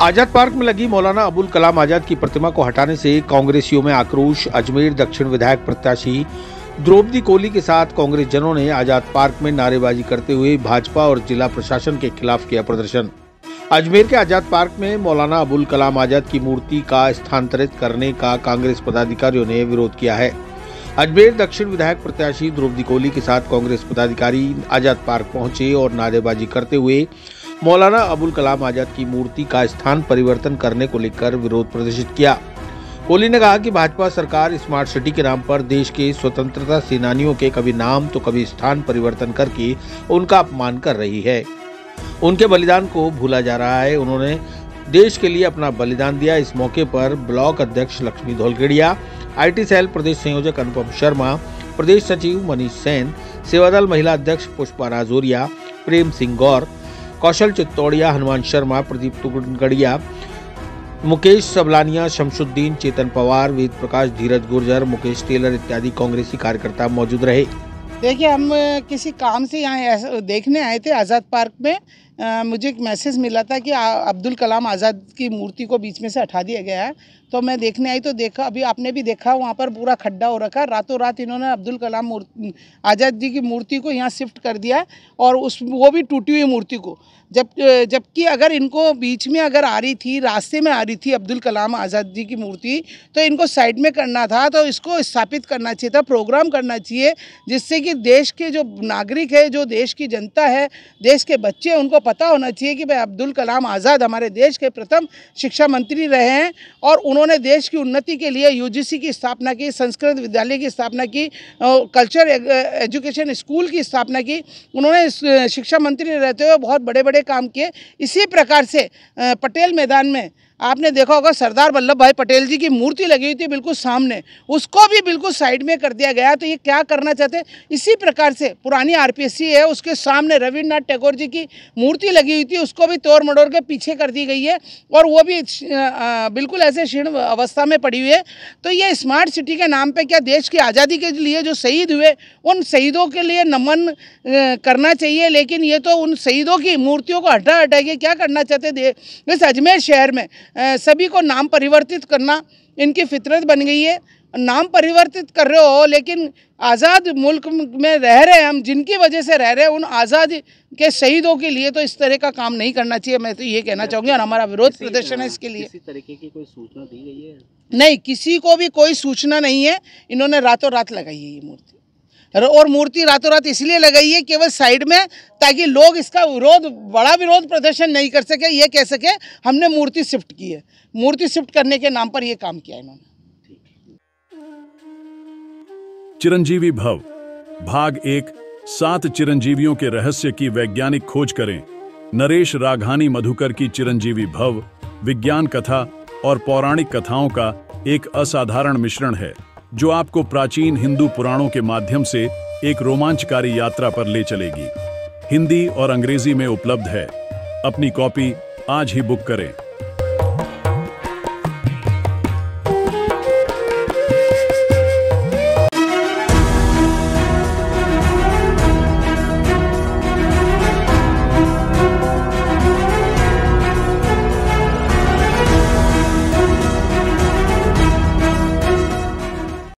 आजाद park में लगी मौलाना अबुल कलाम आजाद की प्रतिमा को हटाने से कांग्रेसियों में आक्रोश। अजमेर दक्षिण विधायक प्रत्याशी द्रौपदी कोली के साथ कांग्रेस जनों ने आजाद पार्क में नारेबाजी करते हुए भाजपा और जिला प्रशासन के खिलाफ किया प्रदर्शन। अजमेर के आजाद पार्क में मौलाना अबुल कलाम आजाद की मूर्ति का स्थानांतरित करने का कांग्रेस पदाधिकारियों ने विरोध किया है। अजमेर दक्षिण विधायक प्रत्याशी द्रौपदी कोली के साथ कांग्रेस पदाधिकारी आजाद पार्क पहुंचे और नारेबाजी करते हुए मौलाना अबुल कलाम आजाद की मूर्ति का स्थान परिवर्तन करने को लेकर विरोध प्रदर्शित किया। कोली ने कहा कि भाजपा सरकार स्मार्ट सिटी के नाम पर देश के स्वतंत्रता सेनानियों के कभी नाम तो कभी स्थान परिवर्तन करके उनका अपमान कर रही है। उनके बलिदान को भूला जा रहा है। उन्होंने देश के लिए अपना बलिदान दिया। इस मौके पर ब्लॉक अध्यक्ष लक्ष्मी धौलखेड़िया, IT सेल प्रदेश संयोजक अनुपम शर्मा, प्रदेश सचिव मनीष सेन, सेवादल महिला अध्यक्ष पुष्पा राजौरिया, प्रेम सिंह गौर, कौशल चित्तौड़िया, हनुमान शर्मा, प्रदीप तुगड़िया, मुकेश सबलानिया, शमशुद्दीन, चेतन पवार, वेद प्रकाश, धीरज गुर्जर, मुकेश टेलर इत्यादि कांग्रेसी कार्यकर्ता मौजूद रहे। देखिए, हम किसी काम से यहाँ देखने आए थे आज़ाद पार्क में। मुझे एक मैसेज मिला था कि अब्दुल कलाम आज़ाद की मूर्ति को बीच में से हटा दिया गया है। तो मैं देखने आई तो देखा, अभी आपने भी देखा, वहाँ पर पूरा खड्डा हो रखा है। रातों रात इन्होंने अब्दुल कलाम आज़ाद जी की मूर्ति को यहाँ शिफ्ट कर दिया और वो भी टूटी हुई मूर्ति को। जबकि अगर इनको बीच में अगर आ रही थी, रास्ते में आ रही थी अब्दुल कलाम आज़ाद जी की मूर्ति, तो इनको साइड में करना था, तो इसको स्थापित करना चाहिए था, प्रोग्राम करना चाहिए, जिससे कि देश के जो नागरिक है, जो देश की जनता है, देश के बच्चे, उनको पता होना चाहिए कि भाई अब्दुल कलाम आज़ाद हमारे देश के प्रथम शिक्षा मंत्री रहे हैं और उन्होंने देश की उन्नति के लिए UGC की स्थापना की, संस्कृत विद्यालय की स्थापना की, कल्चर एजुकेशन स्कूल की स्थापना की। उन्होंने शिक्षा मंत्री रहते हुए बहुत बड़े बड़े काम किए। इसी प्रकार से पटेल मैदान में आपने देखा होगा सरदार वल्लभ भाई पटेल जी की मूर्ति लगी हुई थी बिल्कुल सामने, उसको भी बिल्कुल साइड में कर दिया गया। तो ये क्या करना चाहते हैं? इसी प्रकार से पुरानी RPSC है, उसके सामने रविन्द्रनाथ टैगोर जी की मूर्ति लगी हुई थी, उसको भी तोड़ मड़ोड़ के पीछे कर दी गई है और वो भी बिल्कुल ऐसे क्षीण अवस्था में पड़ी हुई है। तो ये स्मार्ट सिटी के नाम पर क्या देश की आज़ादी के लिए जो शहीद हुए, उन शहीदों के लिए नमन करना चाहिए, लेकिन ये तो उन शहीदों की मूर्तियों को हटा के क्या करना चाहते थे? इस अजमेर शहर में सभी को नाम परिवर्तित करना इनकी फितरत बन गई है। नाम परिवर्तित कर रहे हो, लेकिन आज़ाद मुल्क में रह रहे हैं हम, जिनकी वजह से रह रहे हैं, उन आज़ाद के शहीदों के लिए तो इस तरह का काम नहीं करना चाहिए। मैं तो ये कहना चाहूँगी और हमारा विरोध प्रदर्शन है इसके लिए। किसी तरीके की कोई सूचना दी गई है? नहीं, किसी को भी कोई सूचना नहीं है। इन्होंने रातों रात लगाई है ये मूर्ति, और मूर्ति रातों रात इसलिए लगाई है केवल साइड में, ताकि लोग इसका बड़ा विरोध प्रदर्शन नहीं कर सके, ये कह सके हमने मूर्ति शिफ्ट की है। मूर्ति शिफ्ट करने के नाम पर ये काम किया इन्होंने। चिरंजीवी भव भाग 1 7 चिरंजीवियों के रहस्य की वैज्ञानिक खोज करें। नरेश राघानी मधुकर की चिरंजीवी भव विज्ञान कथा और पौराणिक कथाओं का एक असाधारण मिश्रण है, जो आपको प्राचीन हिंदू पुराणों के माध्यम से एक रोमांचकारी यात्रा पर ले चलेगी। हिंदी और अंग्रेजी में उपलब्ध है। अपनी कॉपी आज ही बुक करें।